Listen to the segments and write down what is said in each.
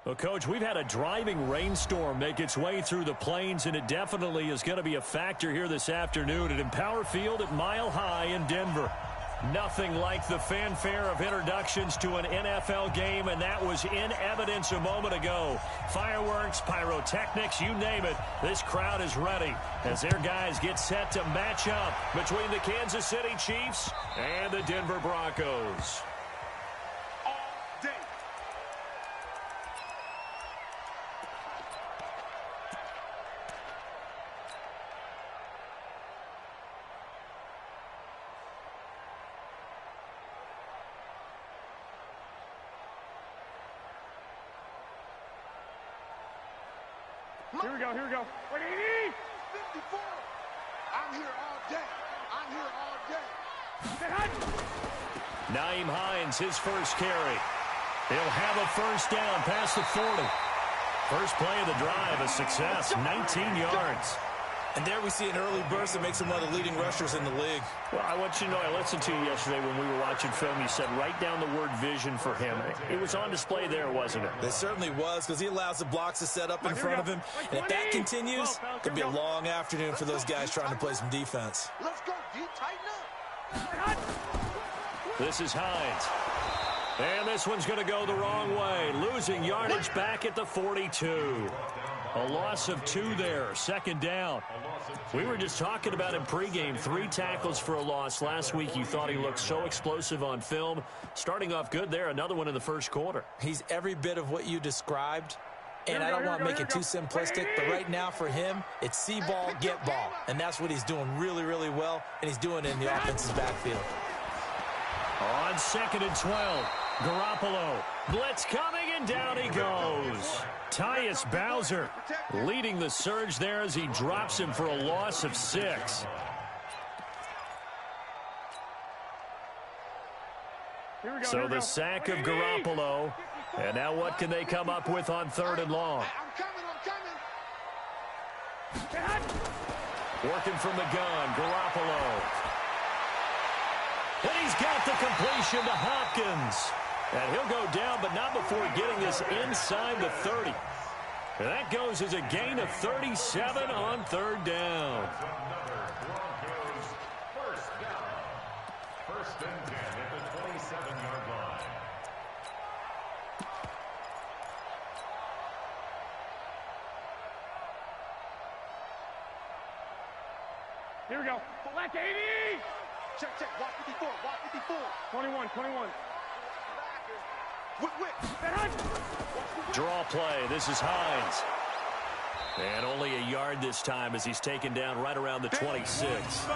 Well, Coach, we've had a driving rainstorm make its way through the plains, and it definitely is going to be a factor here this afternoon at Empower Field at Mile High in Denver. Nothing like the fanfare of introductions to an NFL game, and that was in evidence a moment ago. Fireworks, pyrotechnics, you name it. This crowd is ready as their guys get set to match up between the Kansas City Chiefs and the Denver Broncos. Here we go, here we go. 54. I'm here all day. I'm here all day. Nyheim Hines, his first carry. He'll have a first down past the 40. First play of the drive, a success, 19 yards. And there we see an early burst that makes him one of the leading rushers in the league. Well, I want you to know, I listened to you yesterday when we were watching film. You said write down the word vision for him. It was on display there, wasn't it? It certainly was, because he allows the blocks to set up in front of him. And if that continues, it could be a long afternoon for those guys trying to play some defense. Let's go, D. Tighten up. This is Hines. And this one's going to go the wrong way. Losing yardage back at the 42. A loss of 2 there, second down. We were just talking about him pregame, 3 tackles for a loss. Last week you thought he looked so explosive on film. Starting off good there, another one in the first quarter. He's every bit of what you described. And I don't want to make it too simplistic, but right now for him, it's see ball, get ball. And that's what he's doing really, really well, and he's doing it in the offense's backfield. On 2nd and 12, Garoppolo. Blitz coming, and down he goes. Tyus Bowser leading the surge there as he drops him for a loss of 6. So the sack of Garoppolo. And now what can they come up with on 3rd and long? Working from the gun, Garoppolo. And he's got the completion to Hopkins. And he'll go down, but not before getting this inside the 30. And that goes as a gain of 37 on 3rd down. First and 10 at the 27-yard line. Here we go. Black 80. Check, walk 54, walk 54. 21. Draw play. This is Hines. And only a yard this time as he's taken down right around the 26.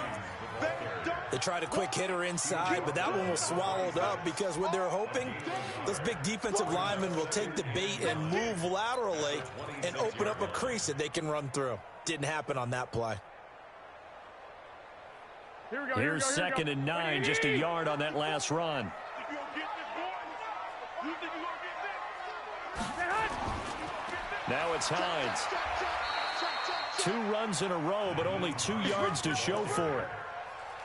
They tried a quick hitter inside, but that one was swallowed up because what they're hoping, those big defensive linemen will take the bait and move laterally and open up a crease that they can run through. Didn't happen on that play. Here's 2nd and 9, just a yard on that last run. Now it's Hines. 2 runs in a row, but only 2 yards to show for it.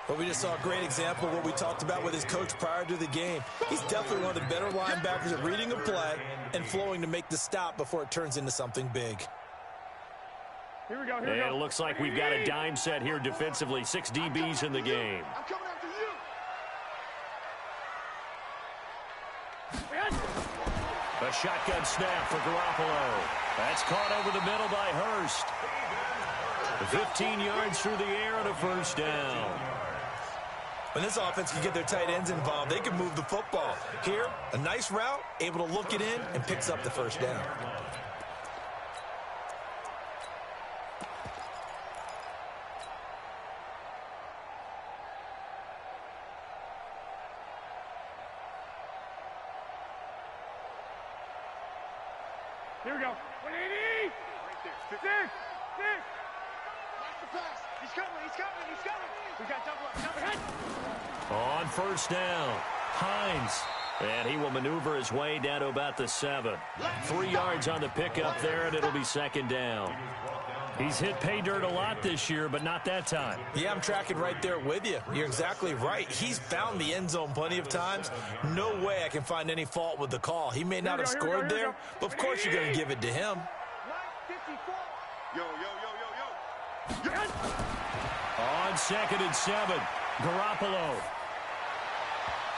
But we just saw a great example of what we talked about with his coach prior to the game. He's definitely one of the better linebackers at reading a play and flowing to make the stop before it turns into something big. Here we go. And it looks like we've got a dime set here defensively. 6 DBs in the game. I'm coming after you. A shotgun snap for Garoppolo. That's caught over the middle by Hurst. 15 yards through the air and a first down. When this offense can get their tight ends involved, they can move the football. Here, a nice route, able to look it in, and picks up the first down. Here we go. 180. Right there. 6. Watch the pass. He's coming. We got double. On first down, Hines. And he will maneuver his way down to about the 7. 3 yards on the pickup there, and it'll be 2nd down. He's hit pay dirt a lot this year, but not that time. Yeah, I'm tracking right there with you. You're exactly right. He's found the end zone plenty of times. No way I can find any fault with the call. He may not have scored there, but of course you're going to give it to him. On 2nd and 7, Garoppolo.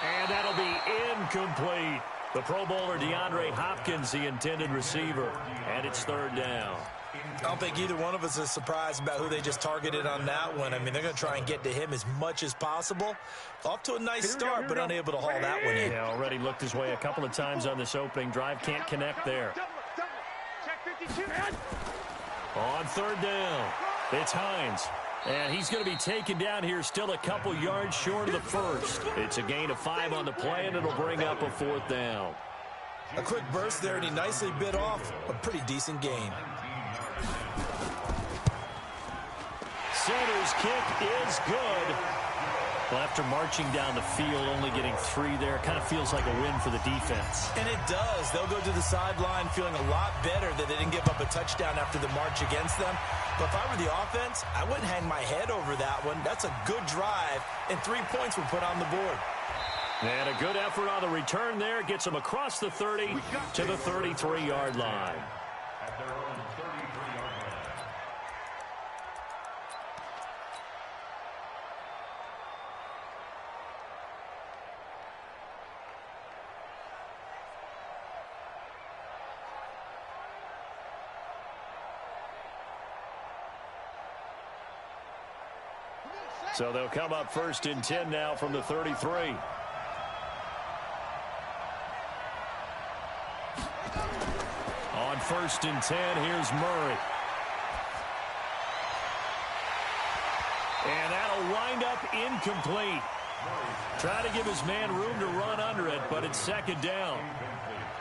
And that'll be incomplete. The Pro Bowler DeAndre Hopkins, the intended receiver. And it's 3rd down. I don't think either one of us is surprised about who they just targeted on that one. I mean, they're going to try and get to him as much as possible. Off to a nice start, but unable to haul that one in. Yeah, already looked his way a couple of times on this opening drive. Can't connect there. On 3rd down, it's Hines. And he's going to be taken down here, still a couple yards short of the first. It's a gain of 5 on the play, and it'll bring up a 4th down. A quick burst there, and he nicely bit off a pretty decent gain. Center's kick is good. Well, after marching down the field, only getting 3 there, kind of feels like a win for the defense. And it does. They'll go to the sideline feeling a lot better that they didn't give up a touchdown after the march against them. But if I were the offense, I wouldn't hang my head over that one. That's a good drive, and 3 points were put on the board. And a good effort on the return there. Gets them across the 30 to the 33-yard line. At their own 33-yard line. So they'll come up 1st and 10 now from the 33. On 1st and 10, here's Murray. And that'll wind up incomplete. Try to give his man room to run under it, but it's 2nd down.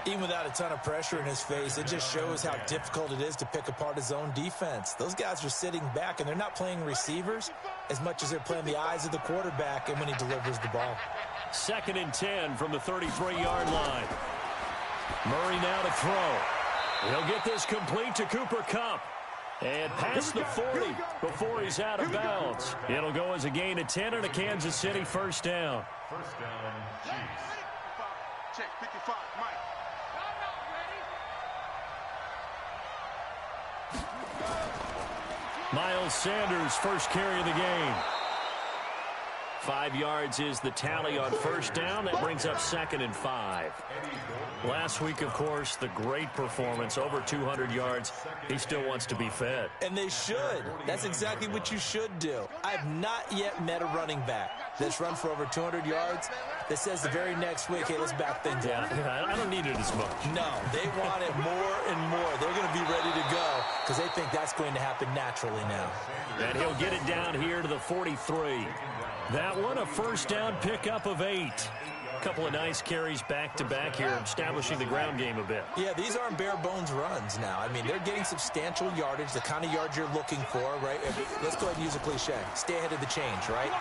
Even without a ton of pressure in his face, it just shows how difficult it is to pick apart his own defense. Those guys are sitting back, and they're not playing receivers as much as they're playing the eyes of the quarterback and when he delivers the ball. 2nd and 10 from the 33-yard line. Murray now to throw. He'll get this complete to Cooper Kupp. And past the 40 before he's out of bounds. It'll go as a gain of 10 and a Kansas City 1st down. 1st down, Chiefs. Check 55, Mike. Miles Sanders, first carry of the game. 5 yards is the tally on 1st down. That brings up 2nd and 5. Last week, of course, the great performance, over 200 yards. He still wants to be fed. And they should. That's exactly what you should do. I have not yet met a running back that's run for over 200 yards that says the very next week, hey, let's back things up. Yeah, I don't need it as much. No, they want it more and more. They're going to be ready to go because they think that's going to happen naturally now. And he'll get it down here to the 43. That one, a 1st down pickup of 8. A couple of nice carries back-to-back here, establishing the ground game a bit. Yeah, these aren't bare-bones runs now. I mean, they're getting substantial yardage, the kind of yards you're looking for, right? Let's go ahead and use a cliche. Stay ahead of the change, right?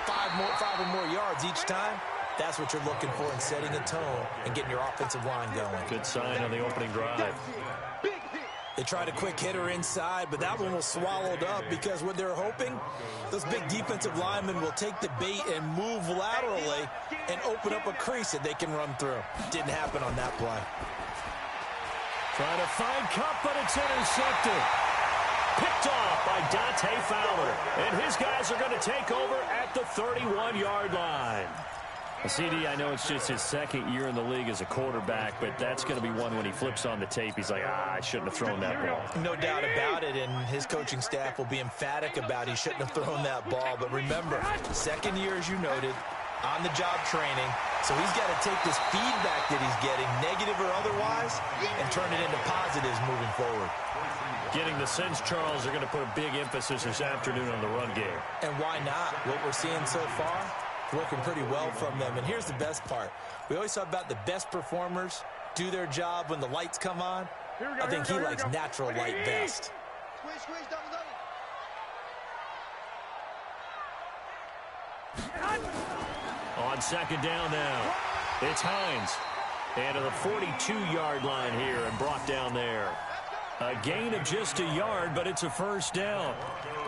5 or more yards each time. That's what you're looking for in setting a tone and getting your offensive line going. Good sign on the opening drive. They tried a quick hitter inside, but that one was swallowed up because what they're hoping, those big defensive linemen will take the bait and move laterally and open up a crease that they can run through. Didn't happen on that play. Trying to find Kupp, but it's intercepted. Picked off by Dante Fowler. And his guys are going to take over at the 31-yard line. CD, I know it's just his 2nd year in the league as a quarterback, but that's going to be one when he flips on the tape. He's like, I shouldn't have thrown that ball. No doubt about it, and his coaching staff will be emphatic about he shouldn't have thrown that ball. But remember, 2nd year, as you noted, on-the-job training. So he's got to take this feedback that he's getting, negative or otherwise, and turn it into positives moving forward. Getting the sense, Charles, they're going to put a big emphasis this afternoon on the run game. And why not? What we're seeing so far, working pretty well from them. And here's the best part. We always talk about the best performers do their job when the lights come on. I think he likes natural light best. Squeeze, double. On 2nd down now, it's Hines. And to the 42-yard line here and brought down there. A gain of just a yard, but it's a first down.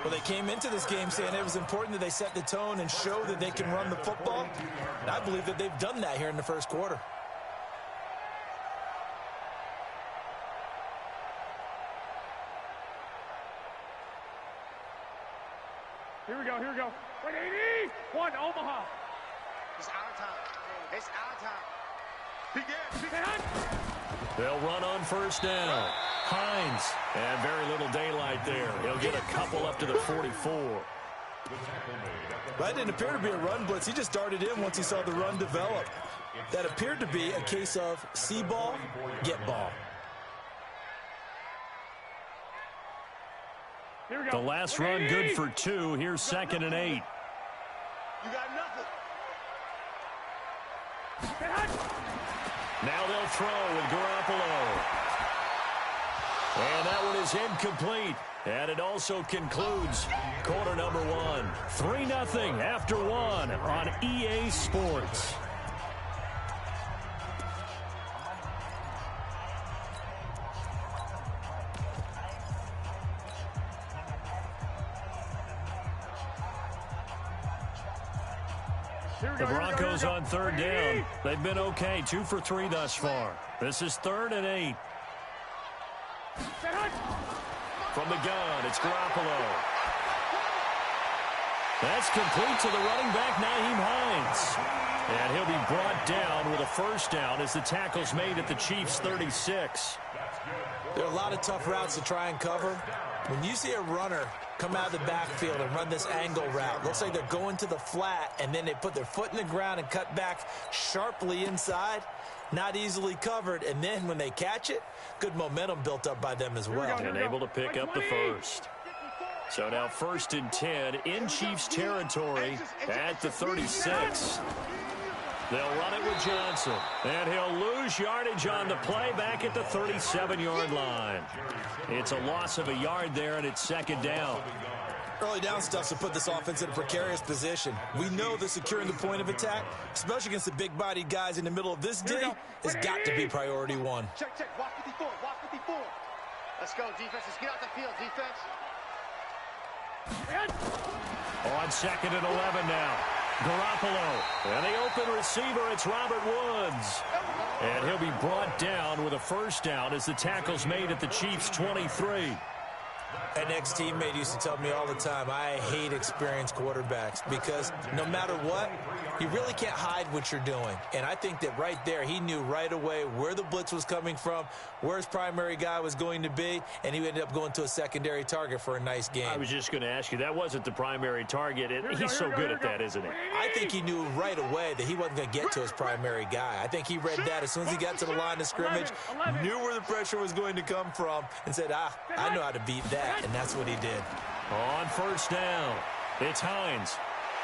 Well, they came into this game saying it was important that they set the tone and show that they can run the football. And I believe that they've done that here in the first quarter. Here we go. 180. One, Omaha. It's our time. It's our time. They'll run on first down. Hines, and very little daylight there. He'll get a couple up to the 44. That didn't appear to be a run blitz. He just darted in once he saw the run develop. That appeared to be a case of see ball, get ball. The last run good for 2. Here's 2nd and 8. You got nothing. Now they'll throw with Garoppolo. And that one is incomplete. And it also concludes quarter number 1. 3-0 after 1 on EA Sports. The Broncos on 3rd down. They've been okay. 2 for 3 thus far. This is 3rd and 8. From the gun, it's Garoppolo. That's complete to the running back, Nyheim Hines. And he'll be brought down with a first down as the tackle's made at the Chiefs' 36. There are a lot of tough routes to try and cover. When you see a runner come out of the backfield and run this angle route, looks like they're going to the flat, and then they put their foot in the ground and cut back sharply inside. Not easily covered, and then when they catch it, good momentum built up by them as well. And able to pick up the first. So now 1st and 10 in Chiefs territory at the 36. They'll run it with Johnson, and he'll lose yardage on the play back at the 37-yard line. It's a loss of a yard there, and it's 2nd down. Early down stuff to put this offense in a precarious position. We know that securing the point of attack, especially against the big-bodied guys in the middle of this day, has got to be priority 1. Check. Walk 54. Let's go, defense. Let's get out the field, defense. On 2nd and 11 now. Garoppolo. And the open receiver, it's Robert Woods. And he'll be brought down with a first down as the tackle's made at the Chiefs' 23. An ex-teammate used to tell me all the time, I hate experienced quarterbacks because no matter what, you really can't hide what you're doing. And I think that right there, he knew right away where the blitz was coming from, where his primary guy was going to be, and he ended up going to a secondary target for a nice game. I was just going to ask you, that wasn't the primary target. He's so good at that, isn't he? I think he knew right away that he wasn't going to get to his primary guy. I think he read that as soon as he got to the line of scrimmage, knew where the pressure was going to come from, and said, I know how to beat that. And that's what he did. On first down, it's Hines.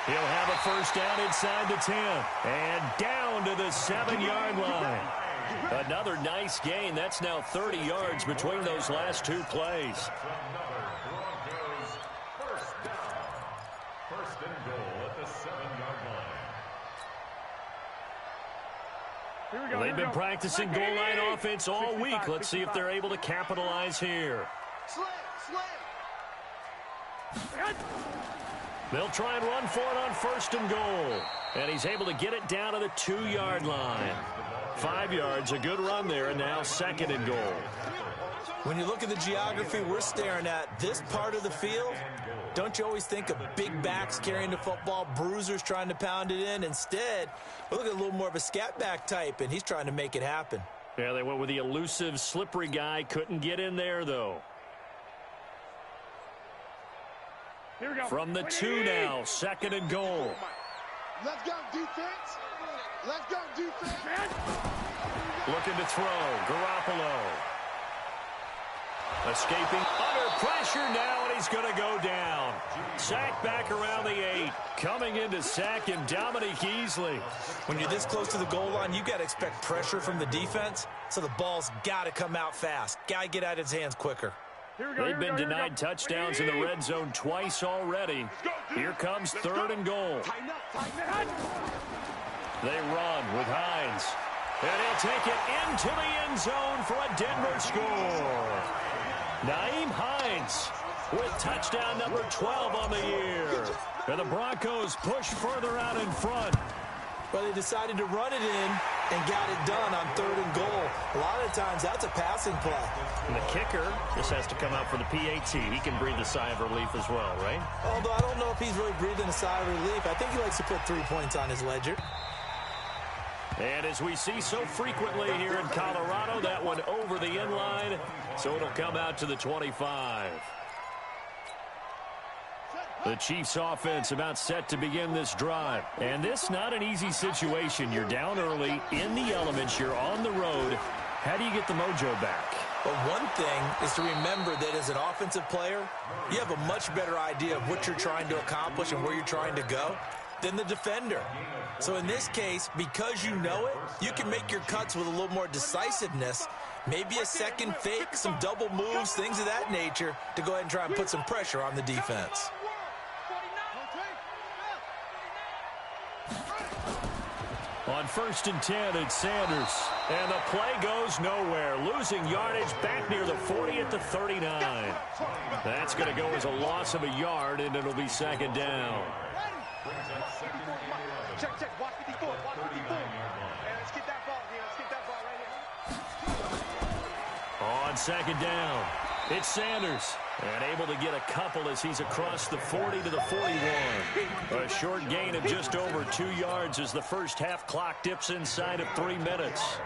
He'll have a first down inside the 10. And down to the 7-yard line. Another nice gain. That's now 30 yards between those last 2 plays. First and goal at the 7-yard line. They've been practicing goal line offense all week. Let's see if they're able to capitalize here. Slam. They'll try and run for it on 1st and goal. And he's able to get it down to the 2-yard line. 5 yards, a good run there, and now 2nd and goal. When you look at the geography we're staring at, this part of the field, don't you always think of big backs carrying the football, bruisers trying to pound it in? Instead, we look at a little more of a scat back type, and he's trying to make it happen. Yeah, they went with the elusive, slippery guy. Couldn't get in there, though. Here we go. From the 2 now, 2nd and goal. Let's go, defense. Let's go, defense. Looking to throw. Garoppolo. Escaping under pressure now, and he's going to go down. Sack back around the 8. Coming in to sack him, Dominique Easley. When you're this close to the goal line, you got to expect pressure from the defense, so the ball's got to come out fast. Got to get out of his hands quicker. They've been denied touchdowns in the red zone twice already. Here comes 3rd and goal. They run with Hines. And he'll take it into the end zone for a Denver score. Nyheim Hines with touchdown number 12 on the year. And the Broncos push further out in front. Well, they decided to run it in and got it done on 3rd and goal. A lot of times, that's a passing play. And the kicker just has to come out for the PAT. He can breathe a sigh of relief as well, right? Although I don't know if he's really breathing a sigh of relief. I think he likes to put 3 points on his ledger. And as we see so frequently here in Colorado, that one over the end line, so it'll come out to the 25. The Chiefs offense about set to begin this drive. And this not an easy situation. You're down early, in the elements, you're on the road. How do you get the mojo back? Well, one thing is to remember that as an offensive player, you have a much better idea of what you're trying to accomplish and where you're trying to go than the defender. So in this case, because you know it, you can make your cuts with a little more decisiveness, maybe a second fake, some double moves, things of that nature, to go ahead and try and put some pressure on the defense. On 1st and 10, it's Sanders. And the play goes nowhere. Losing yardage back near the 40 at the 39. That's going to go as a loss of a yard, and it'll be 2nd down. Check, watch 54, watch 54. And let's get that ball here, let's get that ball right here. On 2nd down, it's Sanders. And able to get a couple as he's across the 40 to the 41. A short gain of just over 2 yards as the first half clock dips inside of 3 minutes.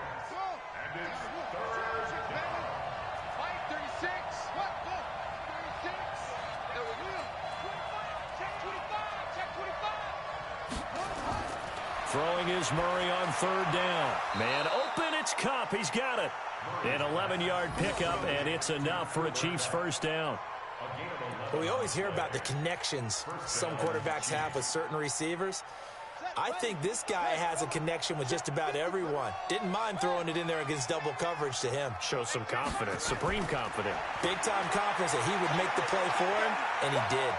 Throwing is Murray on 3rd down. Man open, it's Kupp. He's got it. An 11-yard pickup, and it's enough for a Chiefs first down. Well, we always hear about the connections some quarterbacks have with certain receivers. I think this guy has a connection with just about everyone. Didn't mind throwing it in there against double coverage to him. Shows some confidence, supreme confidence. Big-time confidence that he would make the play for him, and he did.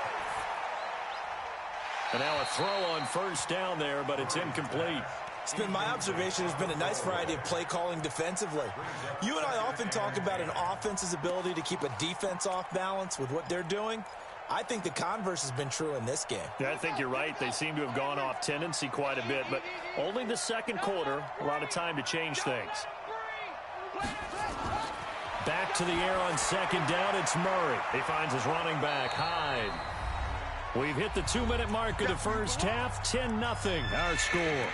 And now a throw on 1st down there, but it's incomplete. It's been my observation there's been a nice variety of play calling defensively. You and I often talk about an offense's ability to keep a defense off balance with what they're doing. I think the converse has been true in this game. Yeah, I think you're right. They seem to have gone off tendency quite a bit, but only the 2nd quarter, a lot of time to change things. Back to the air on 2nd down, it's Murray. He finds his running back, Hyde. We've hit the 2-minute mark of the first half, 10-0 our score.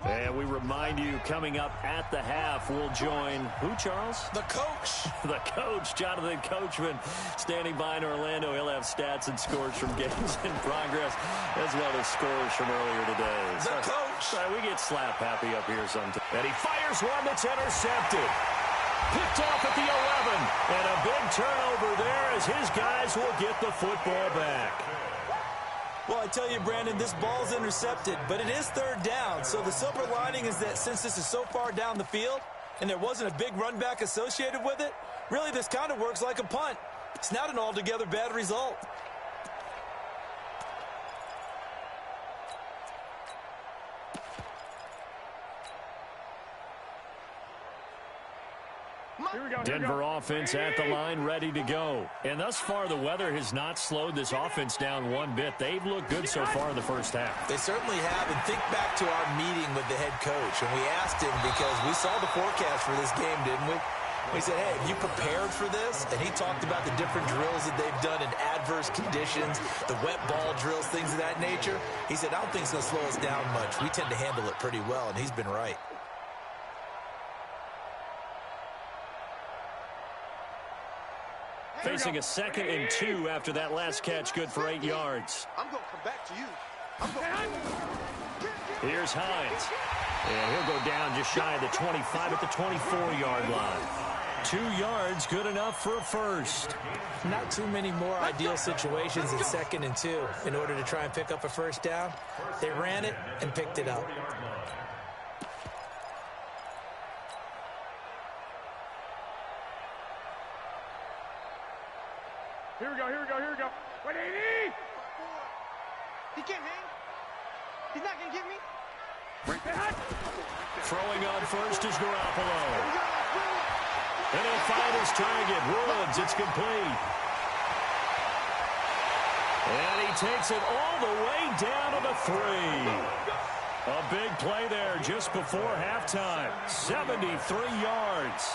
And we remind you, coming up at the half, we'll join who, Charles? The coach. The coach, Jonathan Coachman, standing by in Orlando. He'll have stats and scores from games in progress, as well as scores from earlier today. The coach. We get slap happy up here sometimes. And he fires one that's intercepted. Picked off at the 11. And a big turnover there as his guys will get the football back. Well, I tell you, Brandon, this ball's intercepted, but it is 3rd down. So the silver lining is that since this is so far down the field and there wasn't a big run back associated with it, really this kind of works like a punt. It's not an altogether bad result. Denver offense at the line, ready to go. And thus far, the weather has not slowed this offense down one bit. They've looked good so far in the first half. They certainly have. And think back to our meeting with the head coach. And we asked him because we saw the forecast for this game, didn't we? We said, hey, have you prepared for this? And he talked about the different drills that they've done in adverse conditions, the wet ball drills, things of that nature. He said, I don't think it's going to slow us down much. We tend to handle it pretty well, and he's been right. Facing a 2nd and 2 after that last catch, good for 8 yards. I'm going to come back to you. Here's Hines. And he'll go down just shy of the 25 at the 24-yard line. 2 yards, good enough for a first. Not too many more ideal situations in 2nd and 2 in order to try and pick up a first down. They ran it and picked it up. Here we go. 180! He can't hang. He's not going to give me. Throwing on first is Garoppolo. And he'll find his target. Woods, it's complete. And he takes it all the way down to the 3. A big play there just before halftime. 73 yards.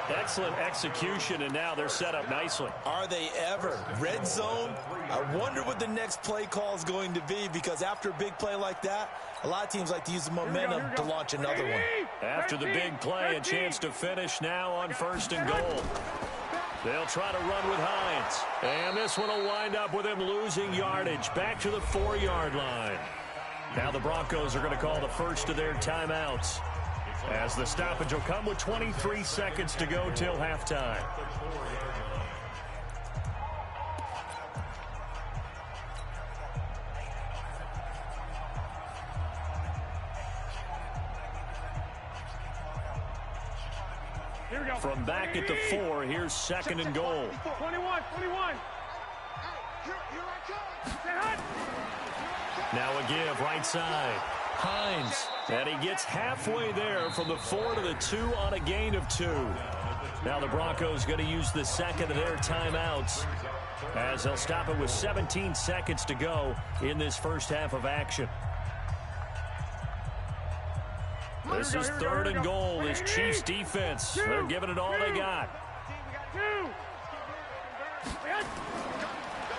Excellent execution, and now they're set up nicely. Are they ever? Red zone? I wonder what the next play call is going to be, because after a big play like that, a lot of teams like to use the momentum to launch another one. After the big play, a chance to finish now on 1st and goal. They'll try to run with Hines. And this one will wind up with him losing yardage. Back to the 4-yard line. Now the Broncos are going to call the first of their timeouts, as the stoppage will come with 23 seconds to go till halftime. Here we go. From back at the 4, here's 2nd and goal. 21. Here I come. Say hut. Now a give right side. Hines. And he gets halfway there from the 4 to the 2 on a gain of 2. Now the Broncos going to use the second of their timeouts, as they'll stop it with 17 seconds to go in this first half of action. This is 3rd and goal. This Chiefs defense, they're giving it all they got.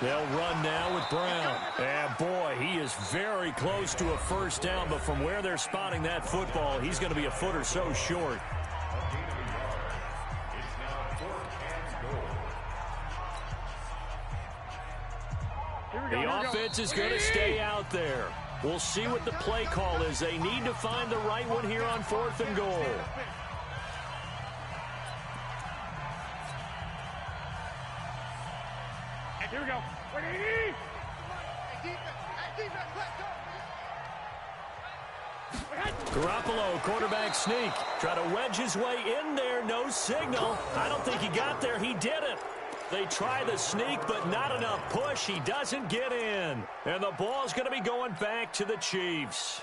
They'll run now with Brown. And boy, he is very close to a first down, but from where they're spotting that football, he's going to be a foot or so short. The offense is going to stay out there. We'll see what the play call is. They need to find the right one here on 4th and goal. Here we go. Garoppolo, quarterback sneak. Try to wedge his way in there. No signal. I don't think he got there. He didn't. They try the sneak, but not enough push. He doesn't get in. And the ball's going to be going back to the Chiefs.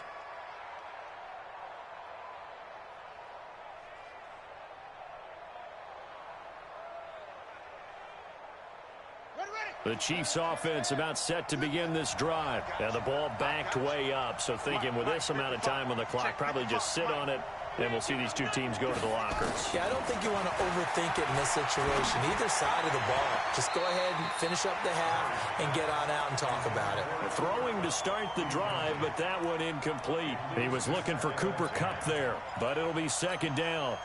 The Chiefs offense about set to begin this drive. And the ball backed way up. So thinking with this amount of time on the clock, probably just sit on it, and we'll see these two teams go to the lockers. Yeah, I don't think you want to overthink it in this situation. Either side of the ball. Just go ahead and finish up the half and get on out and talk about it. Throwing to start the drive, but that one incomplete. He was looking for Cooper Kupp there, but it'll be 2nd down.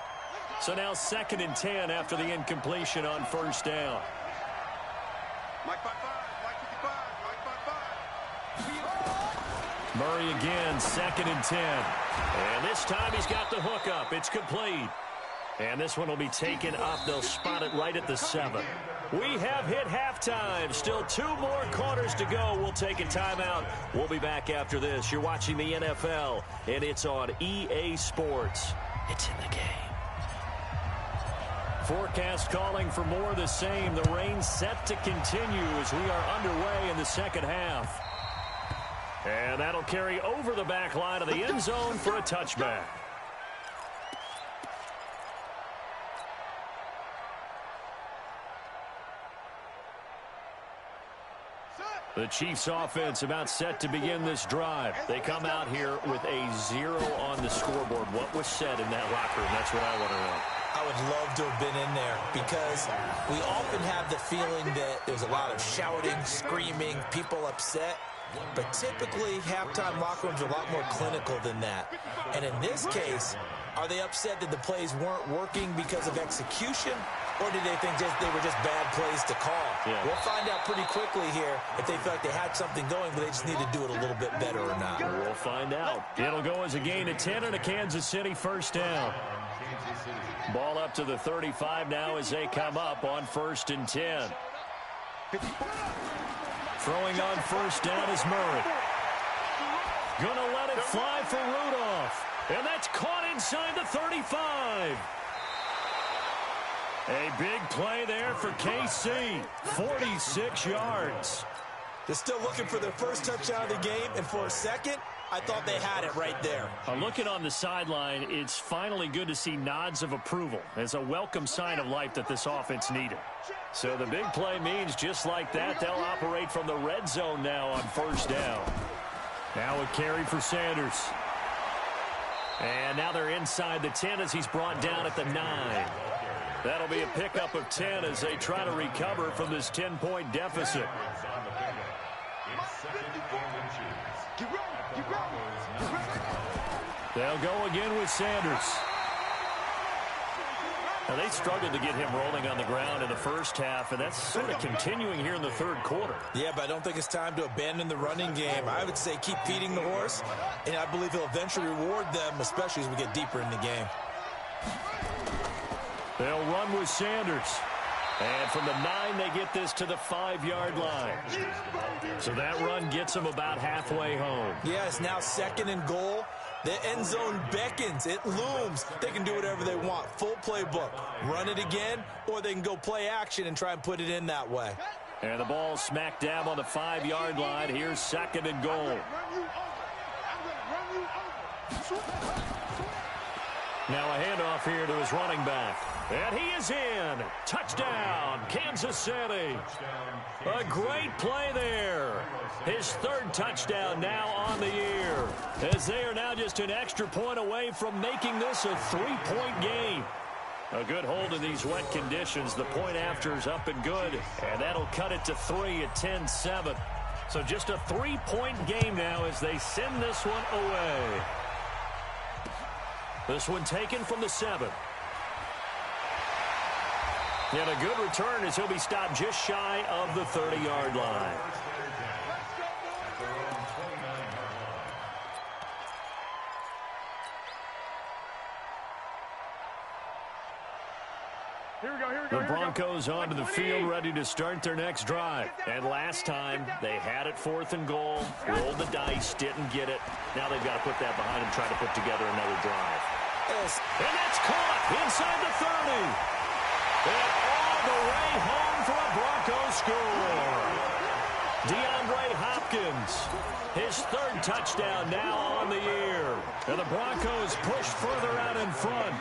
So now 2nd and 10 after the incompletion on 1st down. Mike 5-5, Mike 55, Mike 5-5. Murray again, 2nd and 10. And this time he's got the hook up. It's complete. And this one will be taken up. They'll spot it right at the 7. We have hit halftime. Still 2 more quarters to go. We'll take a timeout. We'll be back after this. You're watching the NFL, and it's on EA Sports. It's in the game. Forecast calling for more of the same. The rain set to continue as we are underway in the second half. And that'll carry over the back line of the end zone for a touchback. The Chiefs offense about set to begin this drive. They come out here with a 0 on the scoreboard. What was said in that locker room? That's what I want to know. I would love to have been in there, because we often have the feeling that there's a lot of shouting, screaming, people upset. But typically, halftime locker rooms are a lot more clinical than that. And in this case, are they upset that the plays weren't working because of execution? Or did they think they were just bad plays to call? Yeah. We'll find out pretty quickly here if they feel like they had something going, but they just need to do it a little bit better or not. We'll find out. It'll go as a gain of 10 and a Kansas City first down. Ball up to the 35 now as they come up on 1st and 10. Throwing on first down is Murray. Gonna let it fly for Rudolph. And that's caught inside the 35. A big play there for KC. 46 yards. They're still looking for their first touchdown of the game, and for a second, I thought they had it right there. Looking on the sideline, it's finally good to see nods of approval. It's a welcome sign of life that this offense needed. So the big play means just like that, they'll operate from the red zone now on first down. Now a carry for Sanders. And now they're inside the 10 as he's brought down at the 9. That'll be a pickup of 10 as they try to recover from this 10-point deficit. They'll go again with Sanders. Now, they struggled to get him rolling on the ground in the first half, and that's sort of continuing here in the third quarter. Yeah, but I don't think it's time to abandon the running game. I would say keep feeding the horse, and I believe he'll eventually reward them, especially as we get deeper in the game. They'll run with Sanders. And from the 9, they get this to the 5-yard line. So that run gets them about halfway home. Yeah, it's now 2nd and goal. The end zone beckons. It looms. They can do whatever they want. Full playbook. Run it again, or they can go play action and try and put it in that way. And the ball smack dab on the 5-yard line. Here's 2nd and goal. Now a handoff here to his running back. And he is in. Touchdown, Kansas City. A great play there. His 3rd touchdown now on the year, as they are now just an extra point away from making this a 3-point game. A good hold in these wet conditions. The point after is up and good, and that'll cut it to 3 at 10-7. So just a 3-point game now as they send this one away. This one taken from the 7. And a good return as he'll be stopped just shy of the 30-yard line. The Broncos onto the field, ready to start their next drive. And last time, they had it 4th and goal, rolled the dice, didn't get it. Now they've got to put that behind them, try to put together another drive. And that's caught inside the 30. And all the way home for a Broncos score. DeAndre Hopkins, his 3rd touchdown now on the year. And the Broncos push further out in front.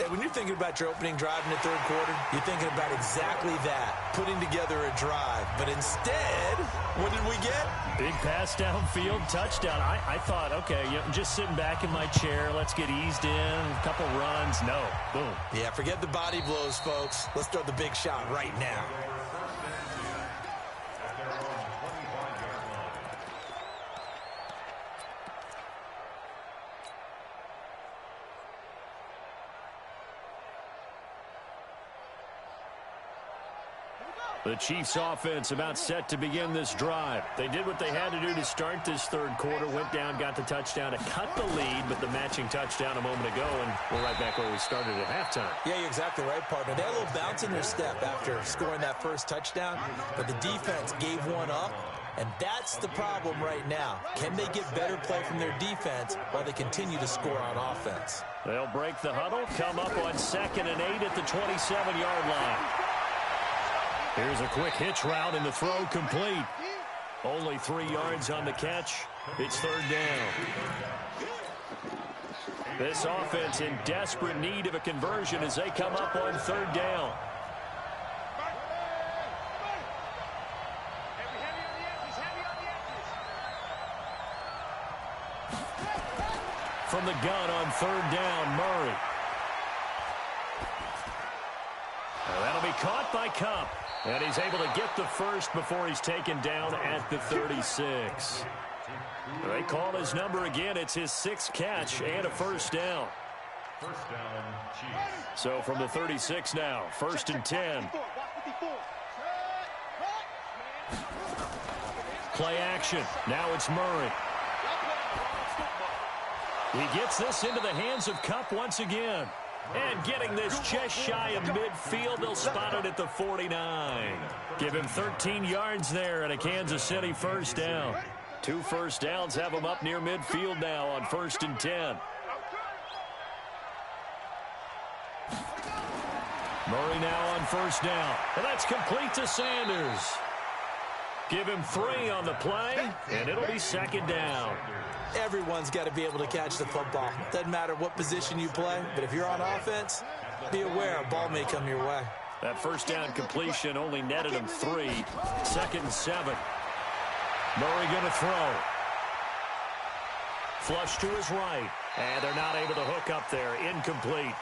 When you're thinking about your opening drive in the 3rd quarter, you're thinking about exactly that, putting together a drive. But instead, what did we get? Big pass downfield, touchdown. I thought, okay, just sitting back in my chair, let's get eased in, a couple runs. No, boom. Yeah, forget the body blows, folks. Let's throw the big shot right now. The Chiefs offense about set to begin this drive. They did what they had to do to start this 3rd quarter, went down, got the touchdown to cut the lead, but the matching touchdown a moment ago, and we're right back where we started at halftime. Yeah, you're exactly right, partner. They had a little bounce in their step after scoring that 1st touchdown, but the defense gave one up, and that's the problem right now. Can they get better play from their defense while they continue to score on offense? They'll break the huddle, come up on 2nd and 8 at the 27-yard line. Here's a quick hitch route, and the throw complete. Only 3 yards on the catch. It's 3rd down. This offense in desperate need of a conversion as they come up on 3rd down. From the gun on 3rd down, Murray. That'll be caught by Kupp. And he's able to get the 1st before he's taken down at the 36. They call his number again. It's his 6th catch and a 1st down. So from the 36 now, 1st and 10. Play action. Now it's Murray. He gets this into the hands of Kupp once again. And getting this just shy of midfield, they'll spot it at the 49. Give him 13 yards there and a Kansas City 1st down. 2 1st downs have him up near midfield now on 1st and 10. Murray now on 1st down. And that's complete to Sanders. Give him 3 on the play, and it'll be second down. Everyone's got to be able to catch the football. Doesn't matter what position you play, but if you're on offense, be aware a ball may come your way. That first down completion only netted him 3. 2nd and 7. Murray going to throw. Flush to his right. And they're not able to hook up there. Incomplete.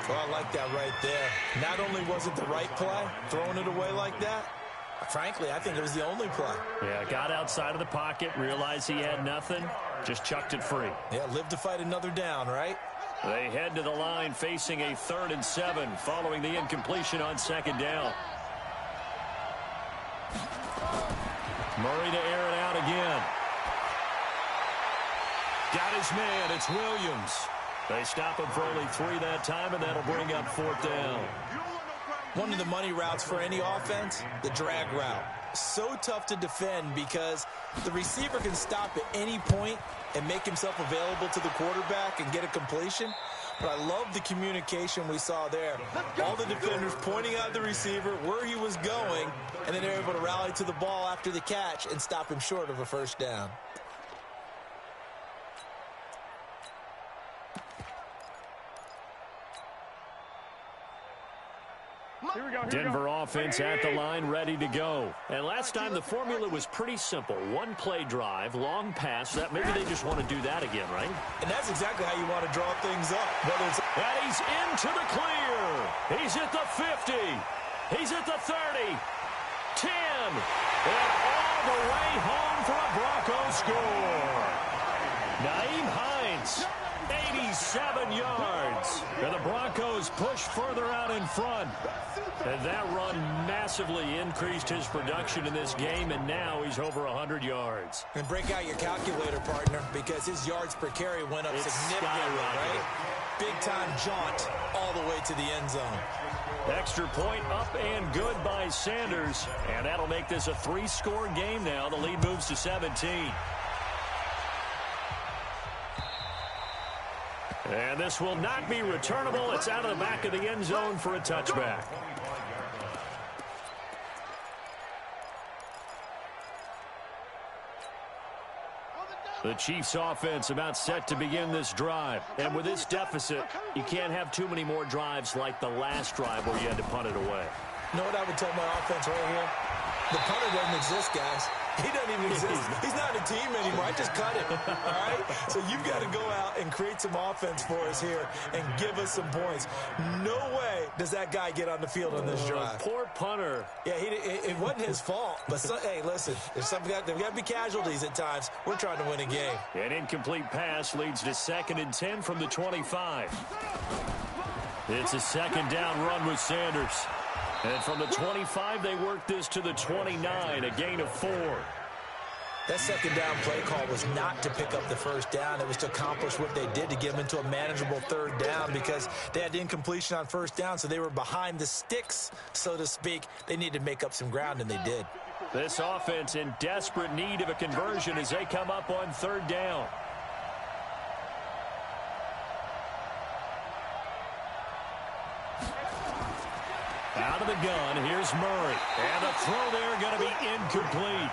Well, I like that right there. Not only was it the right play, throwing it away like that, frankly, I think it was the only play. Yeah, got outside of the pocket, realized he had nothing, just chucked it free. Yeah, live to fight another down, right? They head to the line facing a 3rd and 7 following the incompletion on 2nd down. Murray to air it out again. Got his man. It's Williams. They stop him for only 3 that time, and that'll bring up 4th down. One of the money routes for any offense, the drag route. So tough to defend because the receiver can stop at any point and make himself available to the quarterback and get a completion. But I love the communication we saw there. All the defenders pointing out the receiver, where he was going, and then they're able to rally to the ball after the catch and stop him short of a first down. Denver offense at the line, ready to go. And last time the formula was pretty simple. 1 play drive, long pass. That maybe they just want to do that again, right? And that's exactly how you want to draw things up. Whether it's and he's into the clear. He's at the 50. He's at the 30. 10. And all the way home for a Broncos score. Nyheim Hines, 87 yards. And the Broncos push further out in front. And that run massively increased his production in this game, and now he's over 100 yards. And break out your calculator, partner, because his yards per carry went up significantly, right? Big-time jaunt all the way to the end zone. Extra point up and good by Sanders, and that'll make this a 3-score game now. The lead moves to 17. And this will not be returnable. It's out of the back of the end zone for a touchback. The Chiefs offense about set to begin this drive. And with this deficit, you can't have too many more drives like the last drive where you had to punt it away. You know what I would tell my offense right here? The punter doesn't exist, guys. He doesn't even exist. He's not a team anymore. I just cut him, all right? So you've got to go out and create some offense for us here and give us some points. No way does that guy get on the field on this drive. Poor punter. Yeah, it wasn't his fault. But, hey, listen, there's got to be casualties at times. We're trying to win a game. An incomplete pass leads to 2nd and 10 from the 25. It's a 2nd down run with Sanders. And from the 25, they work this to the 29, a gain of 4. That 2nd down play call was not to pick up the first down. It was to accomplish what they did to get them into a manageable 3rd down because they had the incompletion on 1st down, so they were behind the sticks, so to speak. They needed to make up some ground, and they did. This offense in desperate need of a conversion as they come up on 3rd down. Out of the gun, here's Murray. And the throw there going to be incomplete.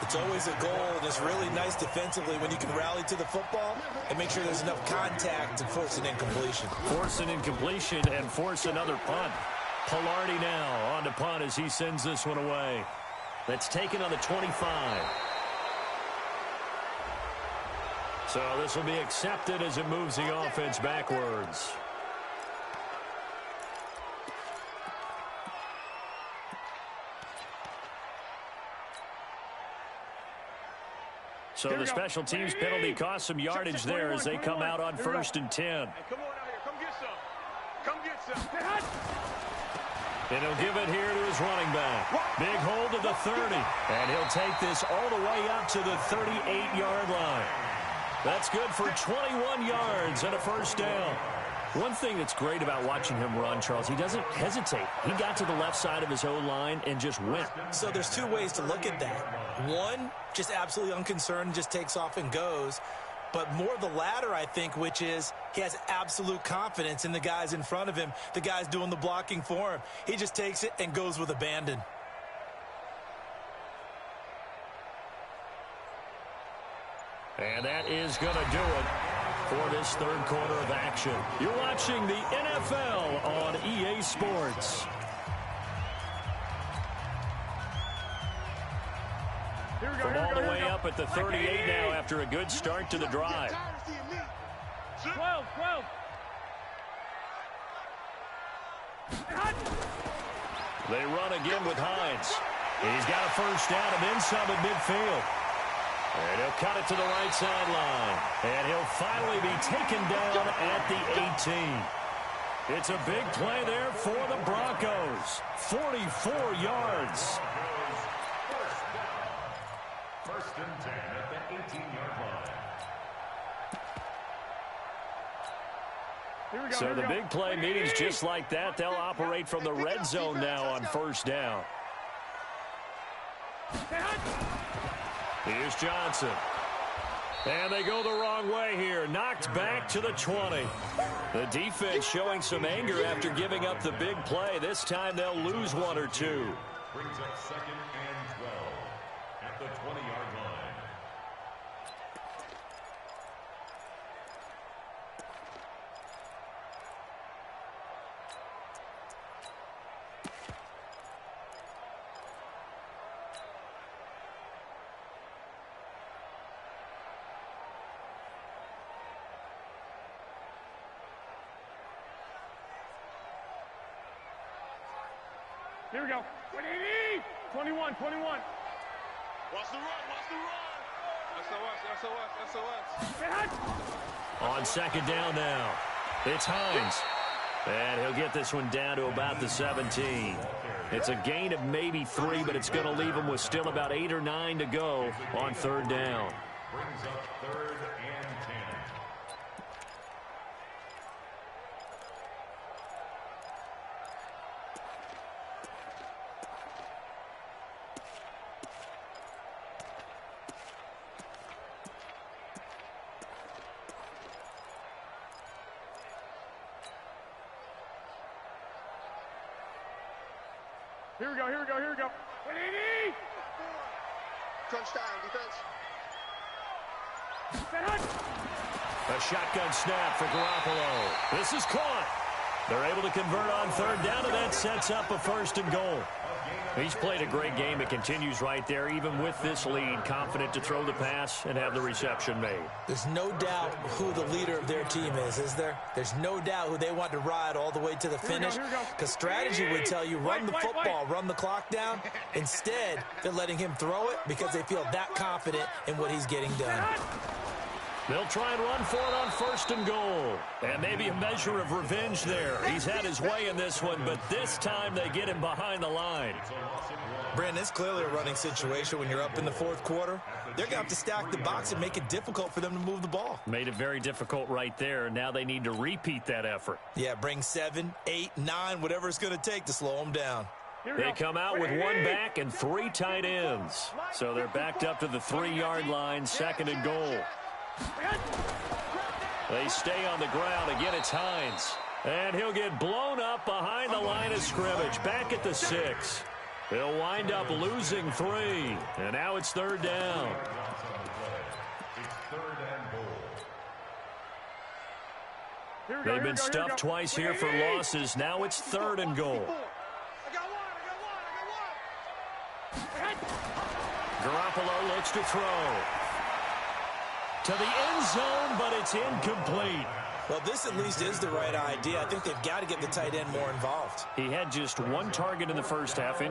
It's always a goal, and it's really nice defensively when you can rally to the football and make sure there's enough contact to force an incompletion. Force an incompletion and force another punt. Pilardi now on to punt as he sends this one away. That's taken on the 25. So this will be accepted as it moves the offense backwards. So the special teams penalty cost some yardage there as they come out on 1st and 10. Come on out here. Come get some. Come get some. And he'll give it here to his running back. Big hold of the 30. And he'll take this all the way up to the 38-yard line. That's good for 21 yards and a first down. One thing that's great about watching him run, Charles, he doesn't hesitate. He got to the left side of his O-line and just went. So there's 2 ways to look at that. One, just absolutely unconcerned, just takes off and goes. But more the latter, I think, which is he has absolute confidence in the guys in front of him, the guys doing the blocking for him. He just takes it and goes with abandon. And that is going to do it for this third quarter of action. You're watching the NFL on EA Sports. From all the way up at the 38 now after a good start to the drive. 12. They run again with Hines. He's got a first down and then some at midfield. And he'll cut it to the right sideline. And he'll finally be taken down at the 18. It's a big play there for the Broncos. 44 yards. First and 10 at the 18-yard line. So the big play meetings just like that. They'll operate from the red zone now on first down. Here's Johnson. And they go the wrong way here. Knocked back to the 20. The defense showing some anger after giving up the big play. This time they'll lose one or two. Brings up second and 12 at the 20-yard line. Here we go. 21. Watch the run. SOS. On second down now, it's Hines. And he'll get this one down to about the 17. It's a gain of maybe 3, but it's going to leave him with still about 8 or 9 to go on third down. Brings up third and 10. Here we go. 180. Crunch down, defense. A shotgun snap for Garoppolo. This is caught. They're able to convert on third down, and that sets up a first and goal. He's played a great game. It continues right there, even with this lead, confident to throw the pass and have the reception made. There's no doubt who the leader of their team is there? There's no doubt who they want to ride all the way to the finish. Because strategy would tell you, run the football, run the clock down. Instead, they're letting him throw it because they feel that confident in what he's getting done. They'll try and run for it on first and goal. And maybe a measure of revenge there. He's had his way in this one, but this time they get him behind the line. Brandon, it's clearly a running situation when you're up in the fourth quarter. They're going to have to stack the box and make it difficult for them to move the ball. Made it very difficult right there. Now they need to repeat that effort. Yeah, bring 7, 8, 9, whatever it's going to take to slow them down. They come out with one back and 3 tight ends. So they're backed up to the 3-yard line, second and goal. They stay on the ground. Again, it's Hines. And he'll get blown up behind the line of scrimmage. Back at the 6. He'll wind up losing 3. And now it's third down. They've been stuffed twice here for losses. Now it's third and goal. Garoppolo looks to throw. To the end zone, but it's incomplete. Well, this at least is the right idea. I think they've got to get the tight end more involved. He had just 1 target in the first half.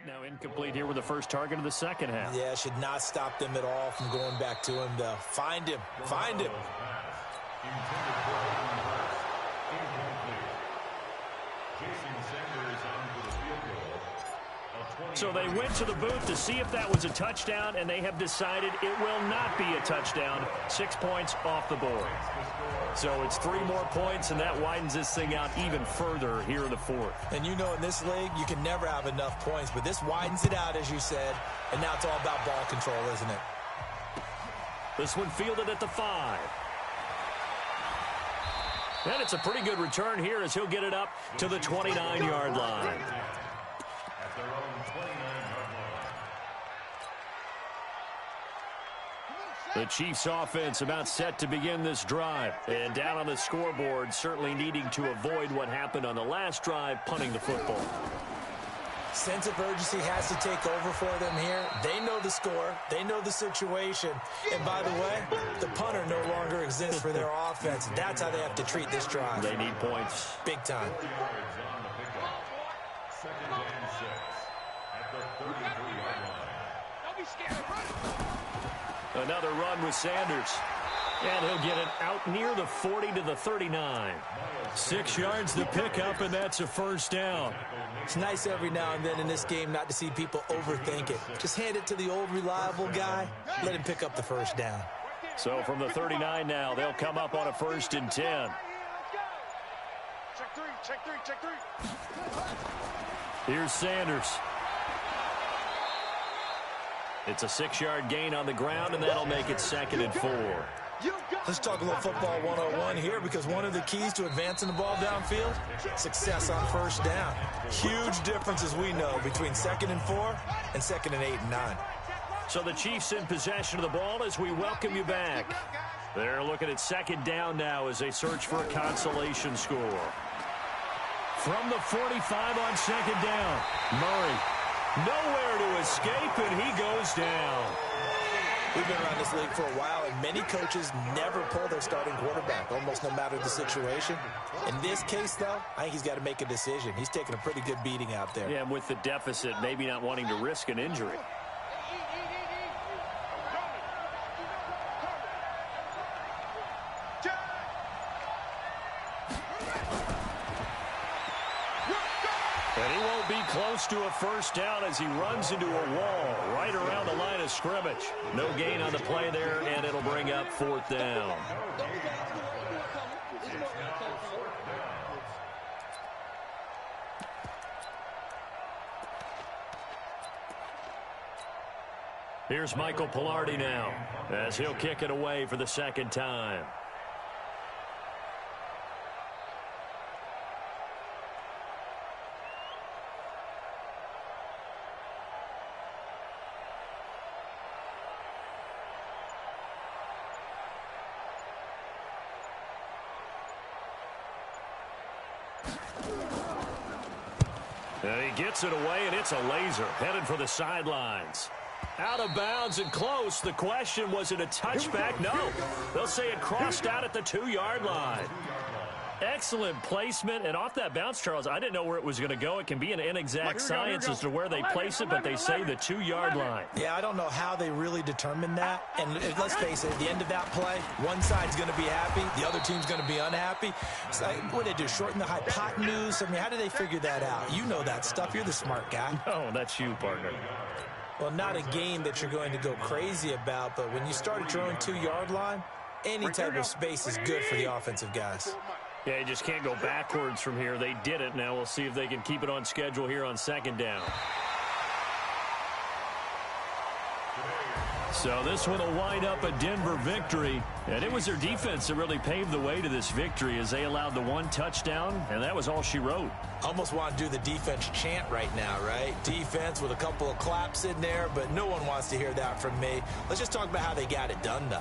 Now incomplete here with the first target of the second half. Yeah, should not stop them at all from going back to him, though. Find him. So they went to the booth to see if that was a touchdown, and they have decided it will not be a touchdown. 6 points off the board. So it's 3 more points, and that widens this thing out even further here in the fourth. And you know in this league, you can never have enough points, but this widens it out, as you said, and now it's all about ball control, isn't it? This one fielded at the 5. And it's a pretty good return here as he'll get it up to the 29-yard line. At their own 29-yard The Chiefs offense about set to begin this drive. And down on the scoreboard, certainly needing to avoid what happened on the last drive, punting the football. Sense of urgency has to take over for them here. They know the score. They know the situation. And by the way, the punter no longer exists for their offense. That's how they have to treat this drive. They need points. Big time. Second and 6 at the 33-yard line. Don't be scared. Another run with Sanders. And he'll get it out near the 40 to the 39. 6 yards to pick up, and that's a first down. It's nice every now and then in this game not to see people overthink it. Just hand it to the old reliable guy. Let him pick up the first down. So from the 39 now, they'll come up on a 1st and 10. Check three, check three, check three. Here's Sanders. It's a 6-yard gain on the ground, and that'll make it 2nd and 4. Let's talk a little football 101 here, because one of the keys to advancing the ball downfield, success on first down. Huge difference, as we know, between 2nd and 4 and 2nd and 8 and 9. So the Chiefs in possession of the ball as we welcome you back. They're looking at 2nd down now as they search for a consolation score. From the 45 on 2nd down, Murray. Nowhere to escape, and he goes down. We've been around this league for a while, and many coaches never pull their starting quarterback, almost no matter the situation. In this case, though, I think he's got to make a decision. He's taking a pretty good beating out there. Yeah, and with the deficit, maybe not wanting to risk an injury. Close to a first down as he runs into a wall right around the line of scrimmage. No gain on the play there, and it'll bring up 4th down. Here's Michael Pilardi now as he'll kick it away for the 2nd time. And he gets it away, and it's a laser headed for the sidelines. Out of bounds and close. The question, was it a touchback? No. They'll say it crossed out at the 2-yard line. Excellent placement, and off that bounce, Charles, I didn't know where it was going to go. It can be an inexact science as to where they place it, but they say the 2-yard line. Yeah, I don't know how they really determined that. And let's face it, at the end of that play, one side's going to be happy, the other team's going to be unhappy. So, what did they do, shorten the hypotenuse? I mean, how did they figure that out? You know that stuff. You're the smart guy. No, that's you, partner. Well, not a game that you're going to go crazy about, but when you start at your own 2-yard line, any type of space is good for the offensive guys. Yeah, you just can't go backwards from here. They did it. Now we'll see if they can keep it on schedule here on 2nd down. So this one will wind up a Denver victory. And it was their defense that really paved the way to this victory as they allowed the 1 touchdown, and that was all she wrote. Almost want to do the defense chant right now, right? Defense with a couple of claps in there, but no one wants to hear that from me. Let's just talk about how they got it done, though.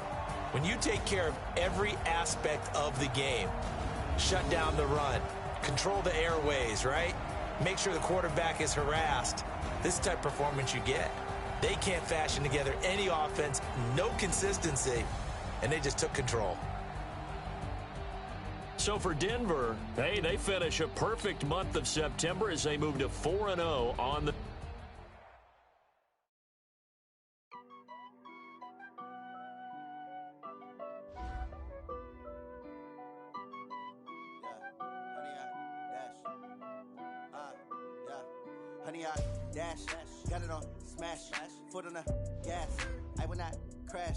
When you take care of every aspect of the game, shut down the run, control the airways, right? Make sure the quarterback is harassed. This is the type of performance you get. They can't fashion together any offense, no consistency, and they just took control. So for Denver, hey, they finish a perfect month of September as they move to 4-0 on the... Honey, I dash, got it on smash, foot on the gas. I will not crash.